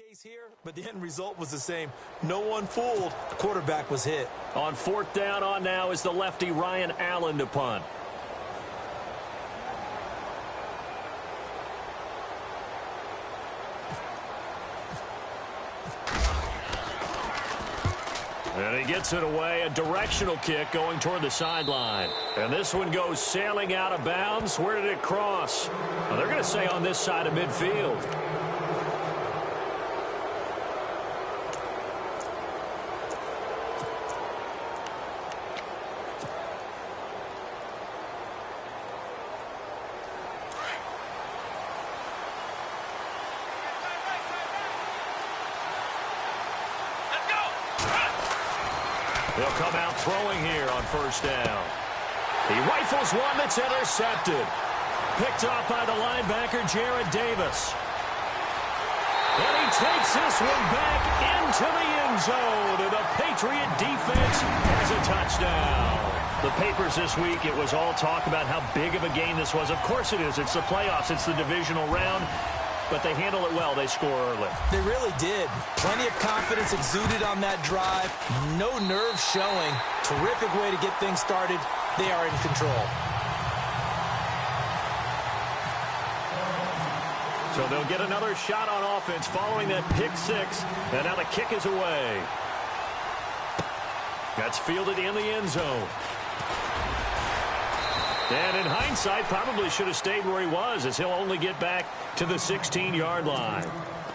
case here, but the end result was the same. No one fooled. The quarterback was hit. On fourth down on now is the lefty Ryan Allen to punt. And he gets it away, a directional kick going toward the sideline. And this one goes sailing out of bounds. Where did it cross? Well, they're going to say on this side of midfield. They'll come out throwing here on first down. He rifles one that's intercepted. Picked off by the linebacker, Jared Davis. And he takes this one back into the end zone. And the Patriot defense has a touchdown. The papers this week, it was all talk about how big of a game this was. Of course it is. It's the playoffs. It's the divisional round. But they handle it well. They score early. They really did. Plenty of confidence exuded on that drive. No nerves showing. Terrific way to get things started. They are in control. So they'll get another shot on offense following that pick six. And now the kick is away. That's fielded in the end zone. And in hindsight, probably should have stayed where he was, as he'll only get back to the 16-yard line.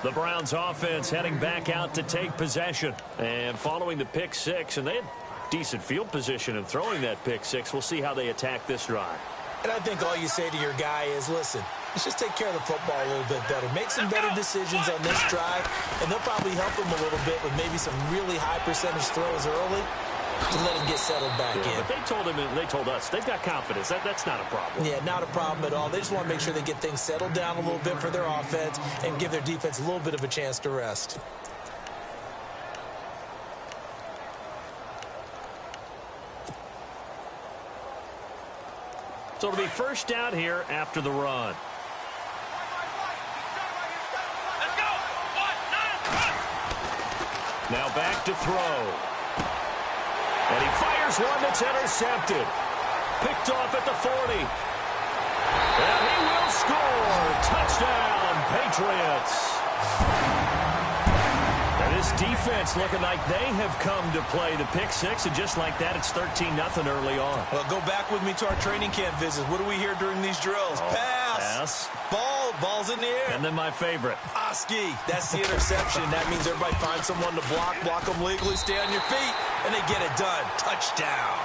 The Browns offense heading back out to take possession. And following the pick six, and they had decent field position in throwing that pick six. We'll see how they attack this drive. And I think all you say to your guy is, listen, let's just take care of the football a little bit better. Make some better decisions on this drive, and they'll probably help him a little bit with maybe some really high percentage throws early to let him get settled back in. But they told us they've got confidence. That's not a problem. Yeah, not a problem at all. They just want to make sure they get things settled down a little bit for their offense and give their defense a little bit of a chance to rest. So it'll be first down here after the run. Now back to throw. And he fires one that's intercepted. Picked off at the 40. And he will score. Touchdown, Patriots. And this defense looking like they have come to play the pick six. And just like that, it's 13-0 early on. Well, go back with me to our training camp visits. What do we hear during these drills? Pass. Ball's in the air. And then my favorite. Oski. That's the interception. That means everybody finds someone to block them legally, stay on your feet, and they get it done. Touchdown.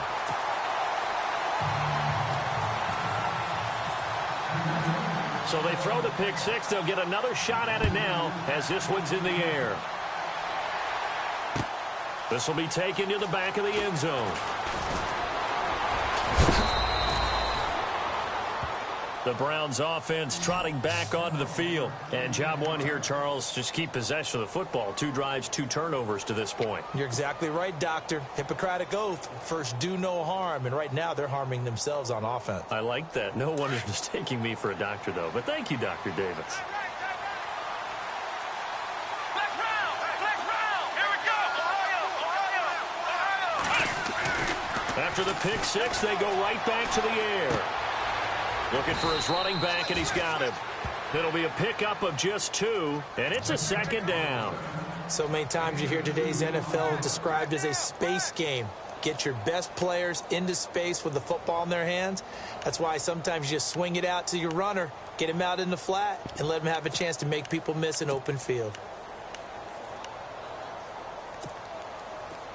So they throw the pick six. They'll get another shot at it now as this one's in the air. This will be taken to the back of the end zone. The Browns offense trotting back onto the field. And job one here, Charles, just keep possession of the football. 2 drives, 2 turnovers to this point. You're exactly right, Doctor. Hippocratic oath. First, do no harm. And right now, they're harming themselves on offense. I like that. No one is mistaking me for a doctor, though. But thank you, Dr. Davis. After the pick six, they go right back to the air. Looking for his running back, and he's got him. It'll be a pickup of just 2, and it's a second down. So many times you hear today's NFL described as a space game. Get your best players into space with the football in their hands. That's why sometimes you just swing it out to your runner, get him out in the flat, and let him have a chance to make people miss an open field.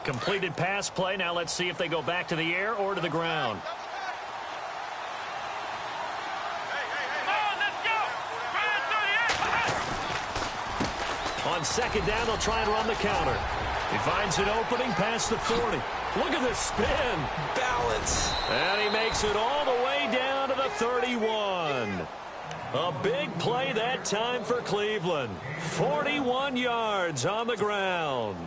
Completed pass play. Now let's see if they go back to the air or to the ground. On second down, they'll try and run the counter. He finds an opening past the 40. Look at this spin. Balance. And he makes it all the way down to the 31. A big play that time for Cleveland. 41 yards on the ground.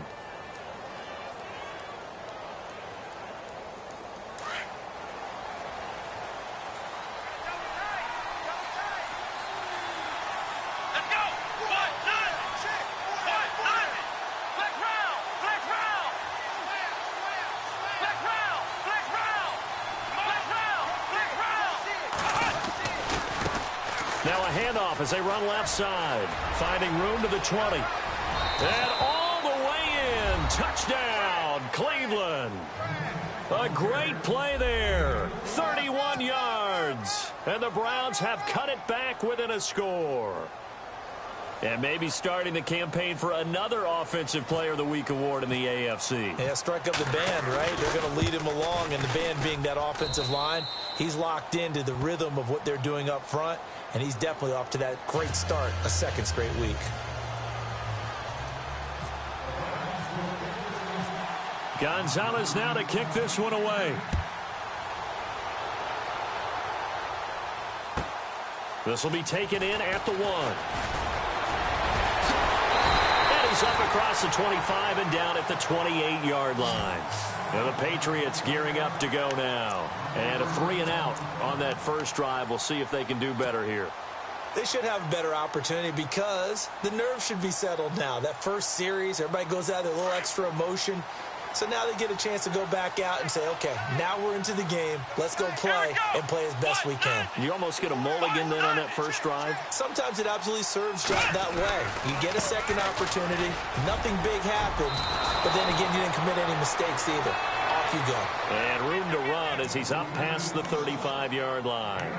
Now a handoff as they run left side. Finding room to the 20. And all the way in. Touchdown, Cleveland. A great play there. 31 yards. And the Browns have cut it back within a score. And maybe starting the campaign for another Offensive Player of the Week award in the AFC. Yeah, strike up the band, right? They're going to lead him along, and the band being that offensive line, he's locked into the rhythm of what they're doing up front, and he's definitely off to that great start, a second straight week. Gonzalez now to kick this one away. This will be taken in at the 1. Up across the 25 and down at the 28-yard line. Now the Patriots gearing up to go now. And a 3 and out on that first drive. We'll see if they can do better here. They should have a better opportunity because the nerves should be settled now. That first series, everybody goes out with a little extra emotion. So now they get a chance to go back out and say, okay, now we're into the game. Let's go play and play as best we can. You almost get a mulligan then on that first drive? Sometimes it absolutely serves just that way. You get a second opportunity. Nothing big happened. But then again, you didn't commit any mistakes either. Off you go. And room to run as he's up past the 35-yard line.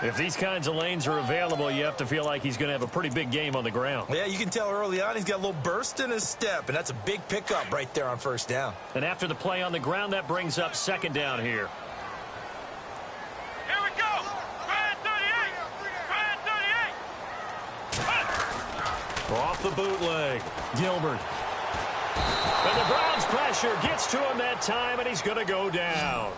If these kinds of lanes are available, you have to feel like he's going to have a pretty big game on the ground. Yeah, you can tell early on he's got a little burst in his step, and that's a big pickup right there on first down. And after the play on the ground, that brings up second down here. Here we go! Brand 38! Off the bootleg, Gilbert. And the Browns pressure gets to him that time, and he's going to go down.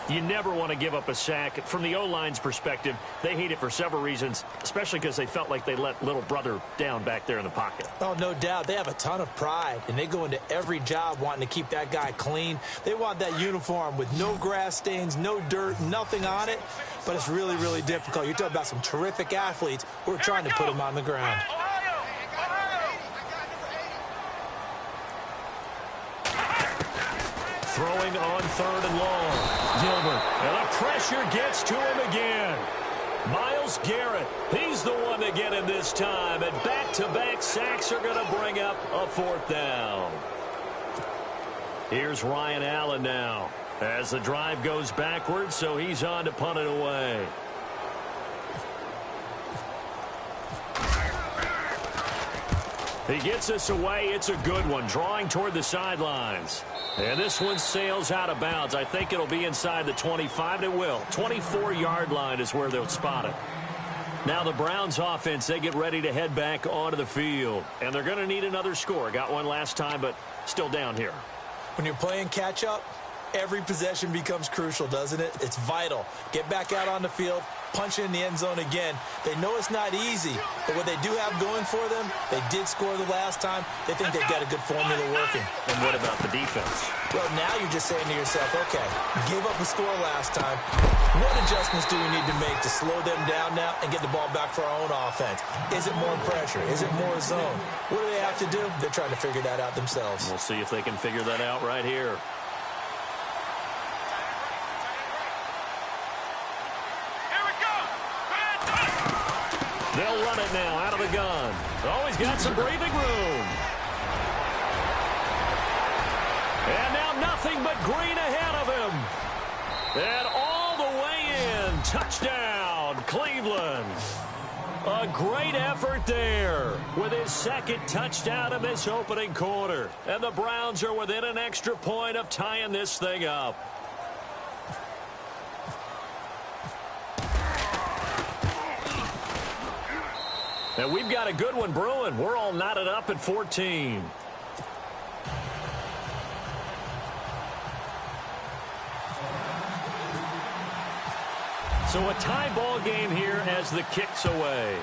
You never want to give up a sack. From the O-line's perspective, they hate it for several reasons, especially because they felt like they let little brother down back there in the pocket. Oh, no doubt. They have a ton of pride, and they go into every job wanting to keep that guy clean. They want that uniform with no grass stains, no dirt, nothing on it, but it's really, really difficult. You're talking about some terrific athletes who are trying to put him on the ground. Throwing on 3rd and long. Gilbert. And the pressure gets to him again. Myles Garrett. He's the one to get him this time. And back-to-back sacks are going to bring up a 4th down. Here's Ryan Allen now. As the drive goes backwards, so he's on to punt it away. He gets us away. It's a good one. Drawing toward the sidelines. And this one sails out of bounds. I think it'll be inside the 25. It will. 24-yard line is where they'll spot it. Now the Browns offense, they get ready to head back onto the field. And they're going to need another score. Got one last time, but still down here. When you're playing catch-up, every possession becomes crucial, doesn't it? It's vital. Get back out on the field, punch in the end zone again. They know it's not easy, but what they do have going for them, they did score the last time. They think they've got a good formula working. And what about the defense? Well, now you're just saying to yourself, okay, gave up a score last time. What adjustments do we need to make to slow them down now and get the ball back for our own offense? Is it more pressure? Is it more zone? What do they have to do? They're trying to figure that out themselves. We'll see if they can figure that out right here. They'll run it now out of the gun. Always got some breathing room. And now nothing but green ahead of him. And all the way in. Touchdown, Cleveland. A great effort there with his second touchdown in this opening quarter. And the Browns are within an extra point of tying this thing up. And we've got a good one brewing. We're all knotted up at 14. So a tie ball game here as the kick's away.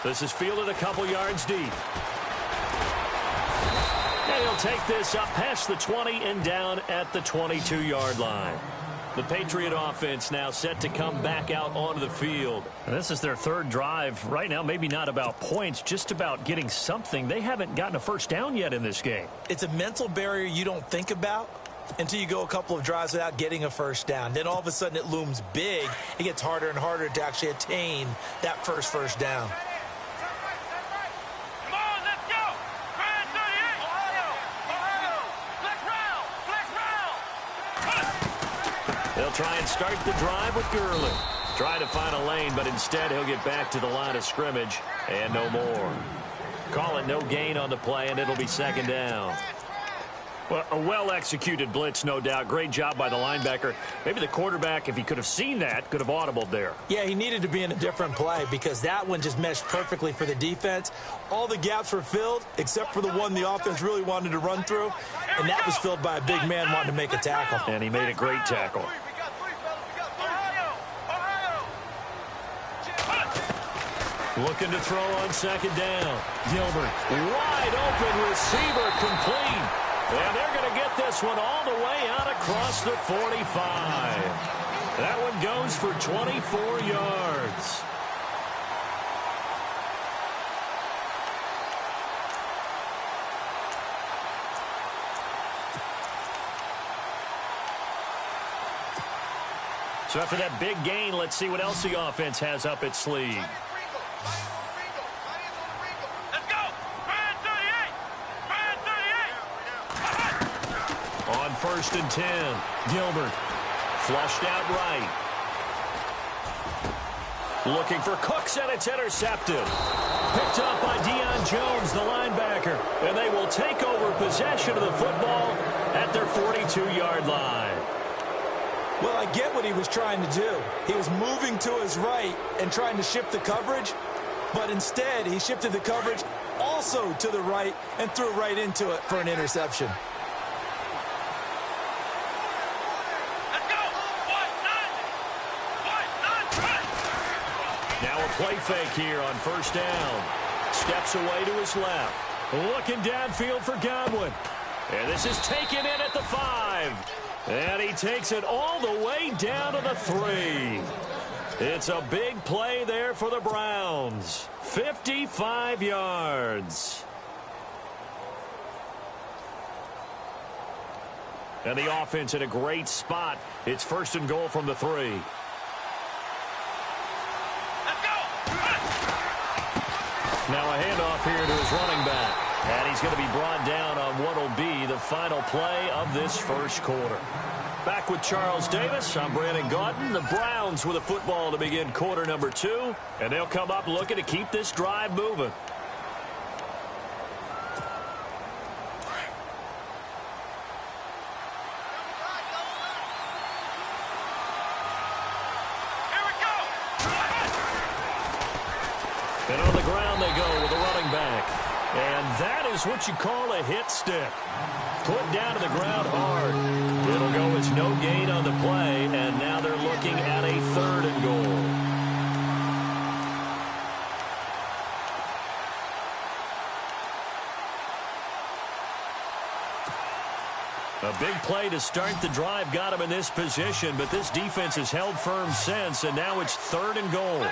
This is fielded a couple yards deep. And he'll take this up past the 20 and down at the 22-yard line. The Patriot offense now set to come back out onto the field. And this is their third drive. Right now, maybe not about points, just about getting something. They haven't gotten a first down yet in this game. It's a mental barrier you don't think about until you go a couple of drives without getting a first down. Then all of a sudden it looms big. It gets harder and harder to actually attain that first down. They'll try and start the drive with Gurley. Trying to find a lane, but instead he'll get back to the line of scrimmage and no more. Call it no gain on the play, and it'll be second down. Well, a well-executed blitz, no doubt. Great job by the linebacker. Maybe the quarterback, if he could have seen that, could have audibled there. Yeah, he needed to be in a different play because that one just meshed perfectly for the defense. All the gaps were filled except for the one the offense really wanted to run through, and that was filled by a big man wanting to make a tackle. And he made a great tackle. Looking to throw on second down. Gilbert, wide open, receiver complete. And they're going to get this one all the way out across the 45. That one goes for 24 yards. So after that big gain, let's see what else the offense has up its sleeve. On 1st and 10, Gilbert flushed out right. Looking for Cooks, and it's intercepted. Picked up by Deion Jones, the linebacker. And they will take over possession of the football at their 42-yard line. Well, I get what he was trying to do. He was moving to his right and trying to shift the coverage, but instead he shifted the coverage also to the right and threw right into it for an interception. Now a play fake here on 1st down. Steps away to his left. Looking downfield for Godwin. And this is taken in at the 5. And he takes it all the way down to the 3. It's a big play there for the Browns. 55 yards. And the offense in a great spot. It's 1st and goal from the 3. Now a handoff here to his running back. And he's going to be brought down on what will be the final play of this first quarter. Back with Charles Davis, I'm Brandon Gaudin. The Browns with a football to begin quarter number 2. And they'll come up looking to keep this drive moving. And on the ground they go with a running back. And that is what you call a hit stick. Put down to the ground hard. It'll go as no gain on the play, and now they're looking at a 3rd and goal. A big play to start the drive got him in this position, but this defense has held firm since, and now it's 3rd and goal.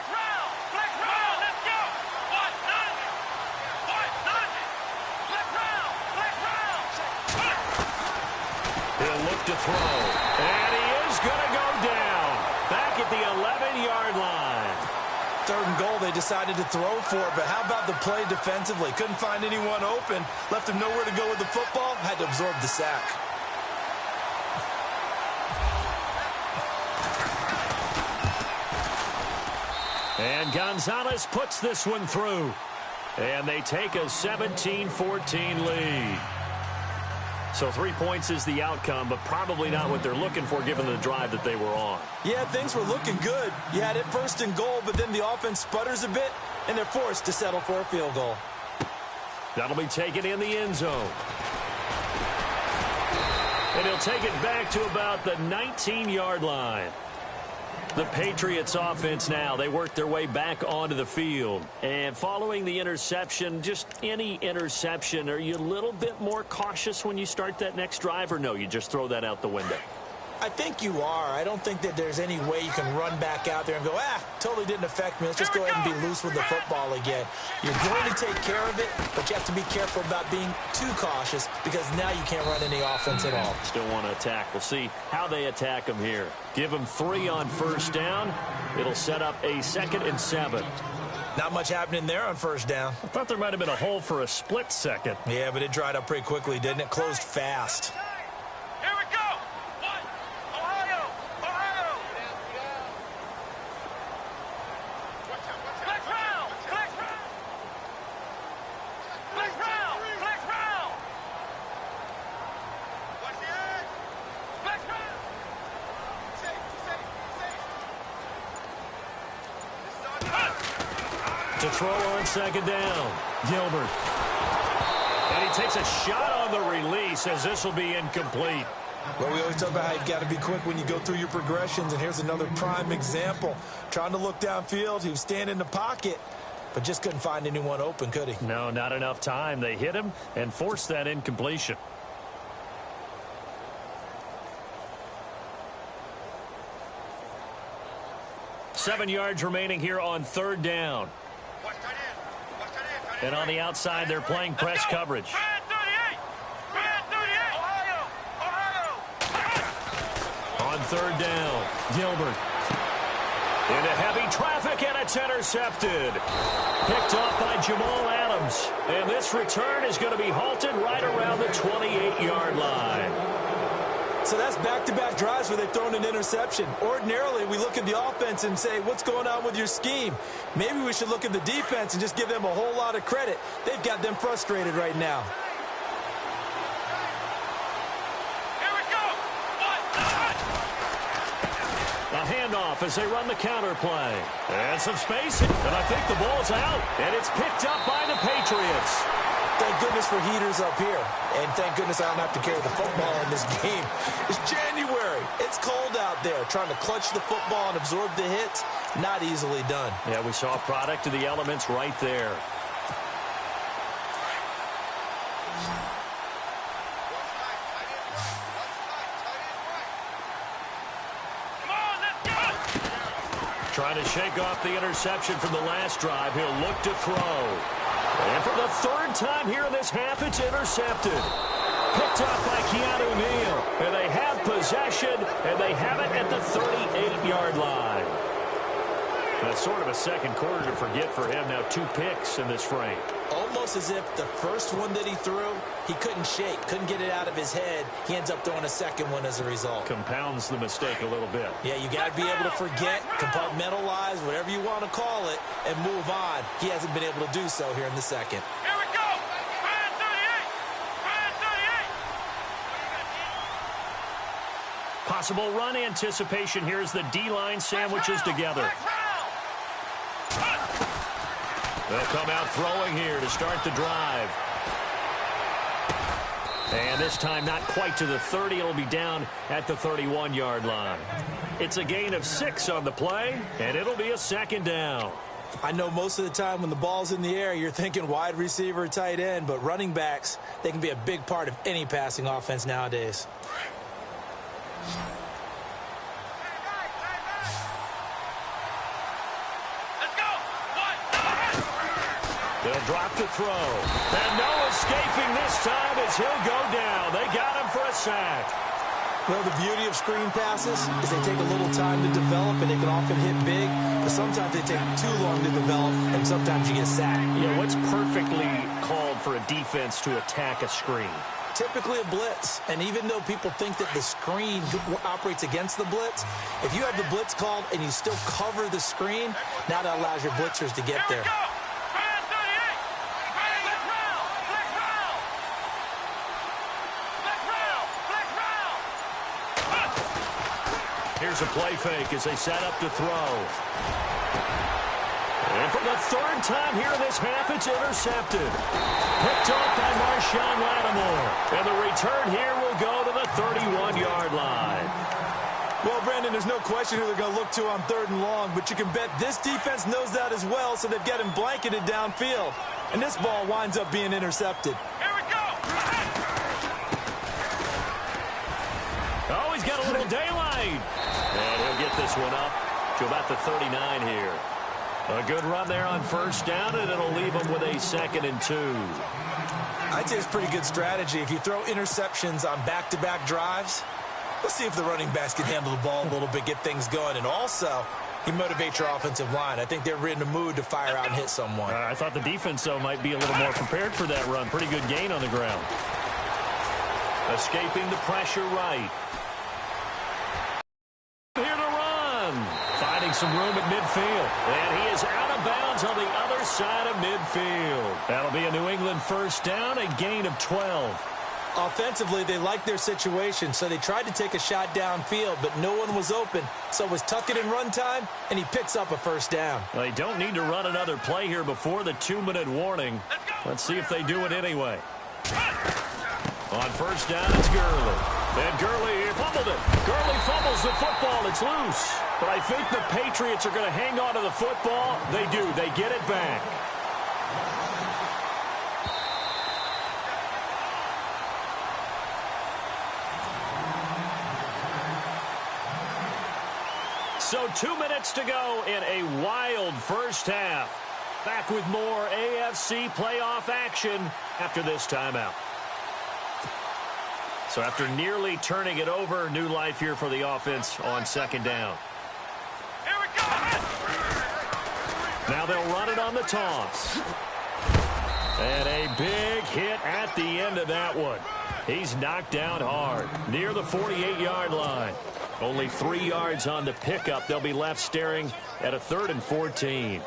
To throw, and he is going to go down back at the 11-yard line. 3rd and goal they decided to throw for, but how about the play defensively? Couldn't find anyone open, left him nowhere to go with the football, had to absorb the sack. And Gonzalez puts this one through, and they take a 17-14 lead. So 3 points is the outcome, but probably not what they're looking for given the drive that they were on. Yeah, things were looking good. You had it 1st and goal, but then the offense sputters a bit, and they're forced to settle for a field goal. That'll be taken in the end zone. And he'll take it back to about the 19-yard line. The Patriots offense now, they work their way back onto the field. And following the interception, just any interception, are you a little bit more cautious when you start that next drive, or no, you just throw that out the window? I think you are. I don't think that there's any way you can run back out there and go, totally didn't affect me. Let's just go ahead and be loose with the football again. You're going to take care of it, but you have to be careful about being too cautious because now you can't run any offense at all. Still want to attack. We'll see how they attack them here. Give them 3 on first down. It'll set up a 2nd and 7. Not much happening there on first down. I thought there might have been a hole for a split second. Yeah, but it dried up pretty quickly, didn't it? Closed fast. Here we go. Ohio. Flex round. Flex round. Watch the edge. Flex round. Safe. To throw on 2nd down. Gilbert. And he takes a shot on the release as this will be incomplete. Well, we always talk about how you've got to be quick when you go through your progressions, and here's another prime example. Trying to look downfield, he was standing in the pocket, but just couldn't find anyone open, could he? No, not enough time. They hit him and forced that incompletion. Seven yards remaining here on 3rd down. And on the outside, they're playing press coverage. On 3rd down, Gilbert. Into heavy traffic, and it's intercepted. Picked off by Jamal Adams. And this return is going to be halted right around the 28-yard line. So that's back-to-back drives where they've thrown an interception. Ordinarily, we look at the offense and say, what's going on with your scheme? Maybe we should look at the defense and just give them a whole lot of credit. They've got them frustrated right now. Here we go. A handoff as they run the counter play. And some space, and I think the ball's out. And it's picked up by the Patriots. Thank goodness for heaters up here. And thank goodness I don't have to carry the football in this game. It's January. It's cold out there. Trying to clutch the football and absorb the hits, not easily done. Yeah, we saw a product of the elements right there. Trying to shake off the interception from the last drive. He'll look to throw. And for the 3rd time here in this half, it's intercepted. Picked up by Keanu Neal. And they have possession, and they have it at the 38-yard line. That's sort of a second quarter to forget for him. Now 2 picks in this frame. Almost as if the first one that he threw, he couldn't shake, couldn't get it out of his head. He ends up throwing a second one as a result. Compounds the mistake a little bit. Yeah, you got to be able to forget, compartmentalize, whatever you want to call it, and move on. He hasn't been able to do so here in the second. Here we go. Brand 38. Possible run anticipation here as the D-line sandwiches together. They'll come out throwing here to start the drive. And this time not quite to the 30. It'll be down at the 31-yard line. It's a gain of 6 on the play, and it'll be a 2nd down. I know most of the time when the ball's in the air, you're thinking wide receiver, tight end, but running backs, they can be a big part of any passing offense nowadays. They'll drop the throw. And no escaping this time as he'll go down. They got him for a sack. Well, the beauty of screen passes is they take a little time to develop, and they can often hit big, but sometimes they take too long to develop, and sometimes you get sacked. Yeah, what's perfectly called for a defense to attack a screen? Typically a blitz, and even though people think that the screen operates against the blitz, if you have the blitz called and you still cover the screen, now that allows your blitzers to get there. Here's a play fake as they set up to throw. And for the 3rd time here in this half, it's intercepted. Picked off by Marshawn Lattimore. And the return here will go to the 31-yard line. Well, Brandon, there's no question who they're going to look to on 3rd and long, but you can bet this defense knows that as well, so they've got him blanketed downfield. And this ball winds up being intercepted. Here we go. Oh, he's got get a little daylight. And he'll get this one up to about the 39 here. A good run there on first down, and it'll leave him with a 2nd and 2. I'd say it's pretty good strategy. If you throw interceptions on back-to-back drives, let's see if the running backs can handle the ball a little bit, get things going. And also, he motivates your offensive line. I think they're in the mood to fire out and hit someone. I thought the defense, though, might be a little more prepared for that run. Pretty good gain on the ground. Escaping the pressure right. Here to run. Finding some room at midfield. And he is out of bounds on the other side of midfield. That'll be a New England first down, a gain of 12. Offensively, they liked their situation, so they tried to take a shot downfield, but no one was open. So it was tuck it in run time, and he picks up a first down. Well, they don't need to run another play here before the 2-minute warning. Let's see if they do it anyway. On first down, it's Gurley. And Gurley fumbled it. Gurley fumbles the football. It's loose. But I think the Patriots are going to hang on to the football. They do. They get it back. So 2 minutes to go in a wild first half. Back with more AFC playoff action after this timeout. So after nearly turning it over, new life here for the offense on 2nd down. Here we go. Now they'll run it on the toss. And a big hit at the end of that one. He's knocked down hard near the 48-yard line. Only 3 yards on the pickup. They'll be left staring at a 3rd and 14. Here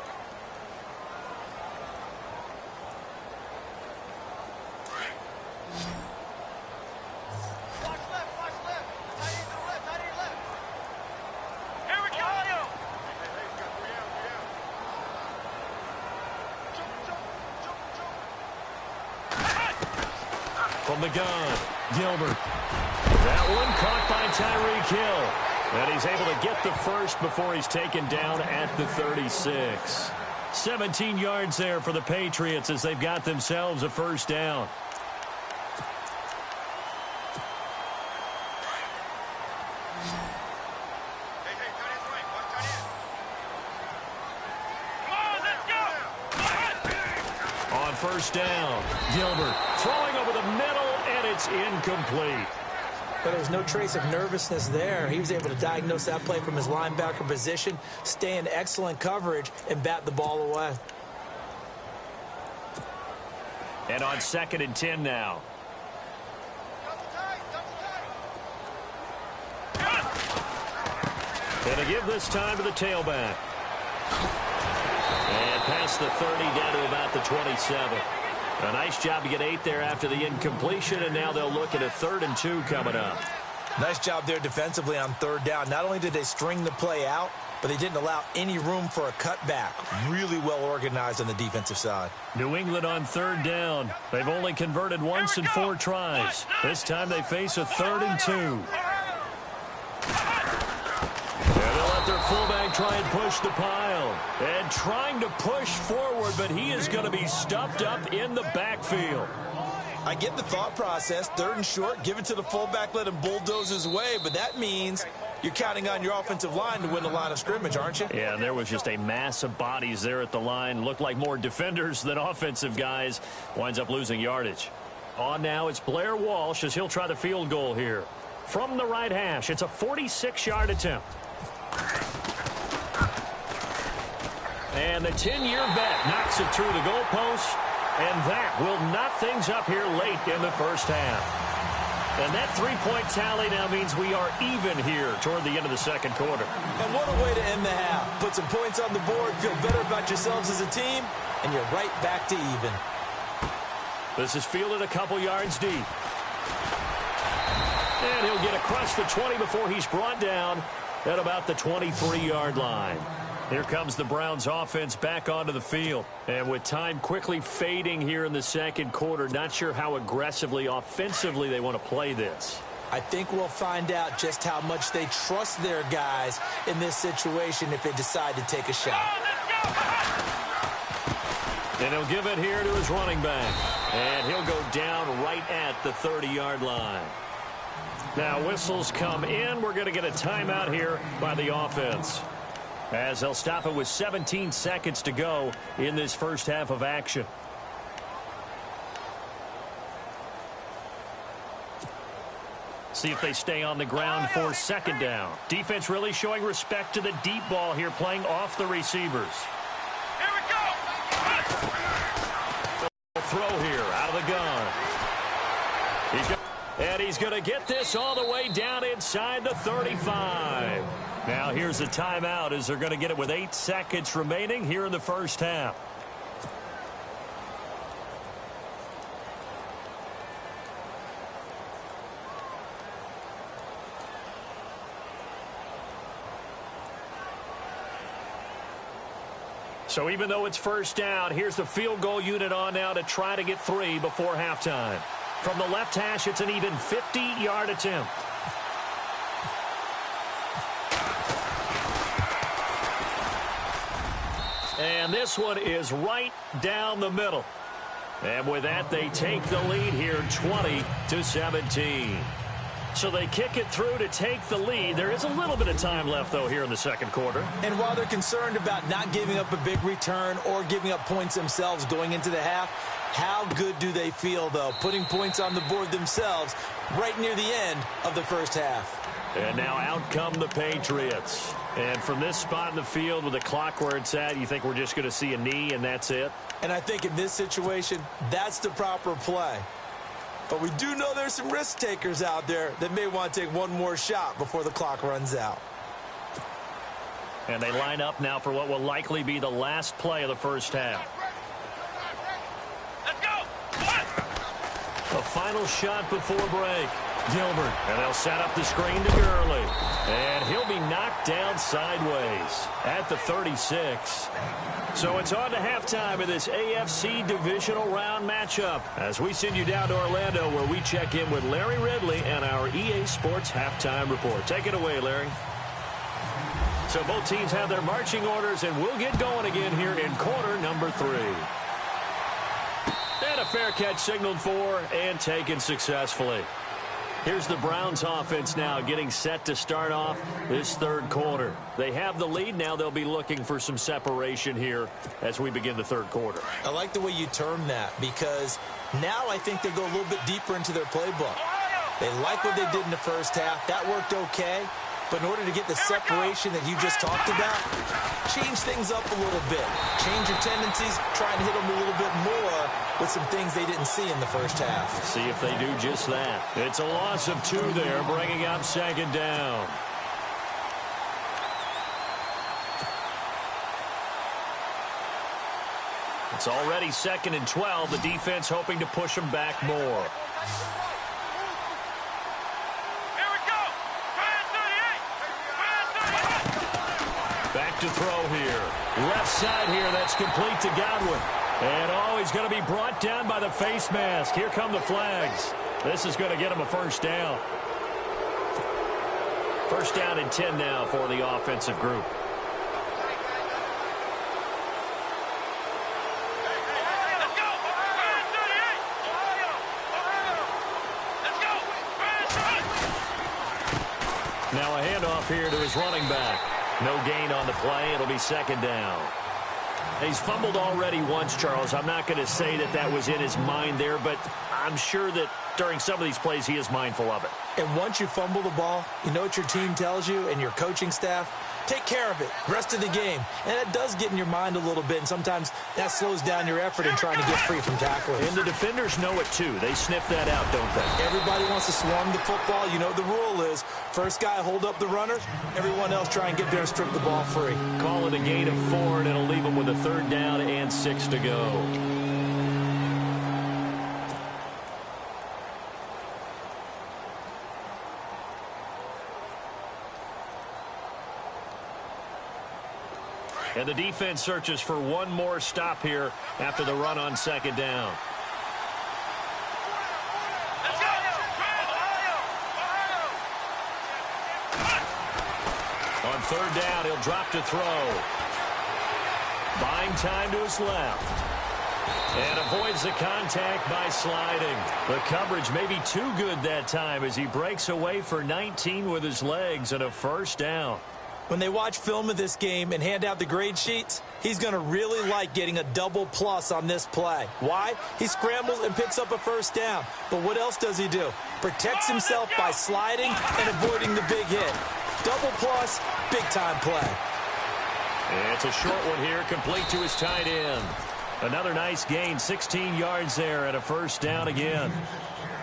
we go. From the gun, Gilbert. That one caught by Tyreek Hill. And he's able to get the first before he's taken down at the 36. 17 yards there for the Patriots as they've got themselves a first down. On first down, Gilbert throwing over the middle, and it's incomplete. But there was no trace of nervousness there. He was able to diagnose that play from his linebacker position, stay in excellent coverage, and bat the ball away. And on 2nd and 10 now. Gonna give this time to the tailback. And past the 30 down to about the 27. A nice job to get 8 there after the incompletion, and now they'll look at a 3rd and 2 coming up. Nice job there defensively on 3rd down. Not only did they string the play out, but they didn't allow any room for a cutback. Really well organized on the defensive side. New England on 3rd down. They've only converted once in 4 tries. This time they face a 3rd and 2. And they'll let their fullback try and push the pile. And trying to push forward, but he is going to be stuffed up in the backfield. I get the thought process. 3rd and short, give it to the fullback, let him bulldoze his way. But that means you're counting on your offensive line to win the line of scrimmage, aren't you? Yeah, and there was just a mass of bodies there at the line. Looked like more defenders than offensive guys. Winds up losing yardage. On now, it's Blair Walsh as he'll try the field goal here. From the right hash, it's a 46-yard attempt. And the 10-year vet knocks it through the goalpost, and that will knock things up here late in the first half. And that 3-point tally now means we are even here toward the end of the 2nd quarter. And what a way to end the half. Put some points on the board, feel better about yourselves as a team, and you're right back to even. This is fielded a couple yards deep. And he'll get across the 20 before he's brought down at about the 23-yard line. Here comes the Browns offense back onto the field. And with time quickly fading here in the 2nd quarter, not sure how aggressively, offensively they want to play this. I think we'll find out just how much they trust their guys in this situation if they decide to take a shot. And he'll give it here to his running back. And he'll go down right at the 30-yard line. Now whistles come in. We're going to get a timeout here by the offense, as they'll stop it with 17 seconds to go in this first half of action. See if they stay on the ground for second down. Defense really showing respect to the deep ball here, playing off the receivers. Here we go. Throw here out of the gun. He's going to get this all the way down inside the 35. Now here's a timeout as they're going to get it with 8 seconds remaining here in the first half. So even though it's first down, here's the field goal unit on now to try to get 3 before halftime. From the left hash, it's an even 50-yard attempt. And this one is right down the middle. And with that, they take the lead here 20-17. So they kick it through to take the lead. There is a little bit of time left, though, here in the second quarter. And while they're concerned about not giving up a big return or giving up points themselves going into the half, how good do they feel, though, putting points on the board themselves right near the end of the first half? And now out come the Patriots. And from this spot in the field with the clock where it's at, you think we're just going to see a knee and that's it? And I think in this situation, that's the proper play. But we do know there's some risk takers out there that may want to take one more shot before the clock runs out. And they line up now for what will likely be the last play of the first half. Let's go. The final shot before break. Gilbert. And they'll set up the screen to Gurley. And he'll be knocked down sideways at the 36. So it's on to halftime of this AFC divisional round matchup as we send you down to Orlando, where we check in with Larry Ridley and our EA Sports halftime report. Take it away, Larry. So both teams have their marching orders, and we'll get going again here in quarter number 3. And a fair catch signaled for and taken successfully. Here's the Browns offense now getting set to start off this third quarter. They have the lead. Now they'll be looking for some separation here as we begin the third quarter. I like the way you term that, because now I think they go a little bit deeper into their playbook. They like what they did in the first half. That worked okay. But in order to get the separation that you just talked about, change things up a little bit. Change your tendencies, try and hit them a little bit more with some things they didn't see in the first half. Let's see if they do just that. It's a loss of 2 there, bringing up second down. It's already 2nd and 12. The defense hoping to push them back more. Back to throw here. Left side here, that's complete to Godwin. And he's going to be brought down by the face mask. Here come the flags. This is going to get him a first down. First down and 10 now for the offensive group. Now a handoff here to his running back. No gain on the play. It'll be second down. He's fumbled already once, Charles. I'm not going to say that that was in his mind there, but I'm sure that during some of these plays he is mindful of it. And once you fumble the ball, you know what your team tells you and your coaching staff? Take care of it. Rest of the game. And that does get in your mind a little bit, and sometimes that slows down your effort in trying to get free from tackling. And the defenders know it, too. They sniff that out, don't they? Everybody wants to swarm the football. You know the rule is first guy hold up the runner, everyone else try and get there and strip the ball free. Call it a gain of 4, and it'll leave them with a third down and 6 to go. And the defense searches for one more stop here after the run on second down. On third down, he'll drop to throw. Buying time to his left. And avoids the contact by sliding. The coverage may be too good that time as he breaks away for 19 with his legs and a first down. When they watch film of this game and hand out the grade sheets, he's going to really like getting a double plus on this play. Why? He scrambles and picks up a first down. But what else does he do? Protects himself by sliding and avoiding the big hit. Double plus, big-time play. It's a short one here, complete to his tight end. Another nice gain, 16 yards there and a first down again.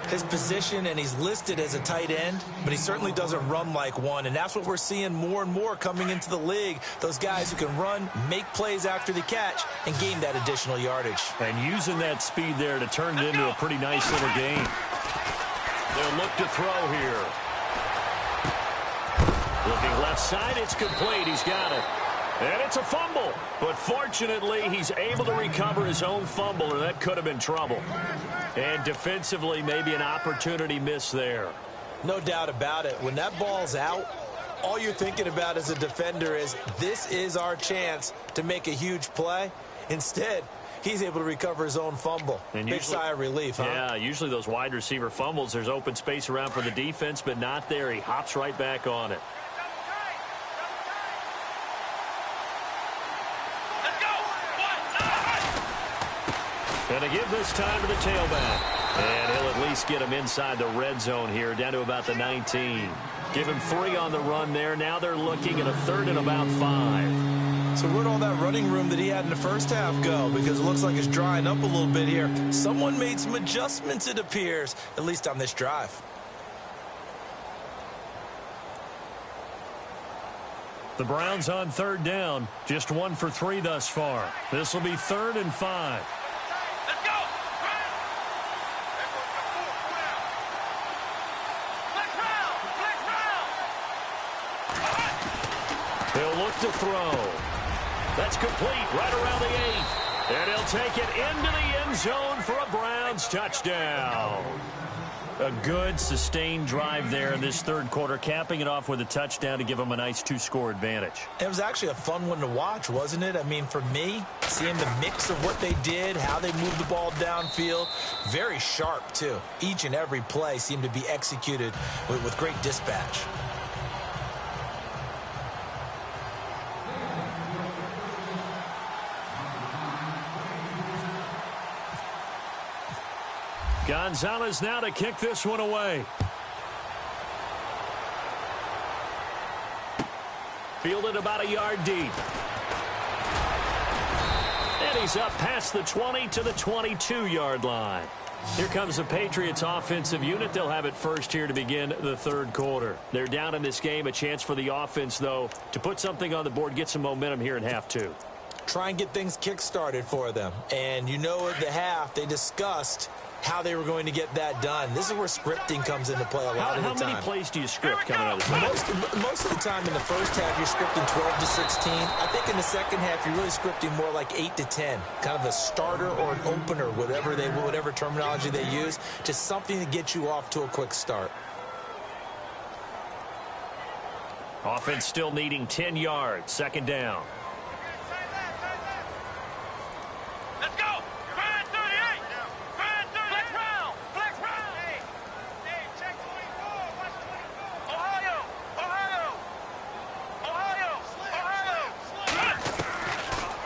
His position, and he's listed as a tight end, but he certainly doesn't run like one, and that's what we're seeing more and more coming into the league. Those guys who can run, make plays after the catch, and gain that additional yardage. And using that speed there to turn it into a pretty nice little gain. They'll look to throw here. Looking left side, it's complete. He's got it. And it's a fumble. But fortunately, he's able to recover his own fumble, or that could have been trouble. And defensively, maybe an opportunity miss there. No doubt about it. When that ball's out, all you're thinking about as a defender is, this is our chance to make a huge play. Instead, he's able to recover his own fumble. And big sigh of relief, huh? Yeah, usually those wide receiver fumbles, there's open space around for the defense, but not there. He hops right back on it. And to give this time to the tailback. And he'll at least get him inside the red zone here, down to about the 19. Give him 3 on the run there. Now they're looking at a 3rd and about 5. So where'd all that running room that he had in the first half go? Because it looks like it's drying up a little bit here. Someone made some adjustments, it appears, at least on this drive. The Browns on 3rd down. Just 1 for 3 thus far. This will be 3rd and 5. He'll look to throw. That's complete right around the 8. And he'll take it into the end zone for a Browns touchdown. A good, sustained drive there in this 3rd quarter, capping it off with a touchdown to give them a nice 2-score advantage. It was actually a fun one to watch, wasn't it? I mean, for me, seeing the mix of what they did, how they moved the ball downfield, very sharp, too. Each and every play seemed to be executed with great dispatch. Gonzalez now to kick this one away. Fielded about a yard deep. And he's up past the 20 to the 22-yard line. Here comes the Patriots offensive unit. They'll have it first here to begin the 3rd quarter. They're down in this game. A chance for the offense, though, to put something on the board, get some momentum here in half 2. Try and get things kick-started for them. And you know at the half, they discussed how they were going to get that done. This is where scripting comes into play a lot of the time. How many plays do you script coming out of this? Most of the time in the first half, you're scripting 12 to 16. I think in the second half, you're really scripting more like 8 to 10. Kind of a starter or an opener, whatever terminology they use. Just something to get you off to a quick start. Offense still needing 10 yards. 2nd down.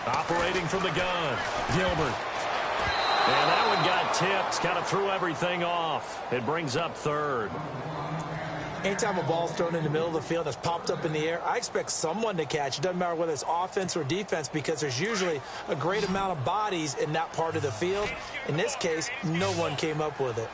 Operating from the gun, Gilbert. And that one got tipped, kind of threw everything off. It brings up 3rd. Anytime a ball's thrown in the middle of the field that's popped up in the air, I expect someone to catch. It doesn't matter whether it's offense or defense, because there's usually a great amount of bodies in that part of the field. In this case, no one came up with it.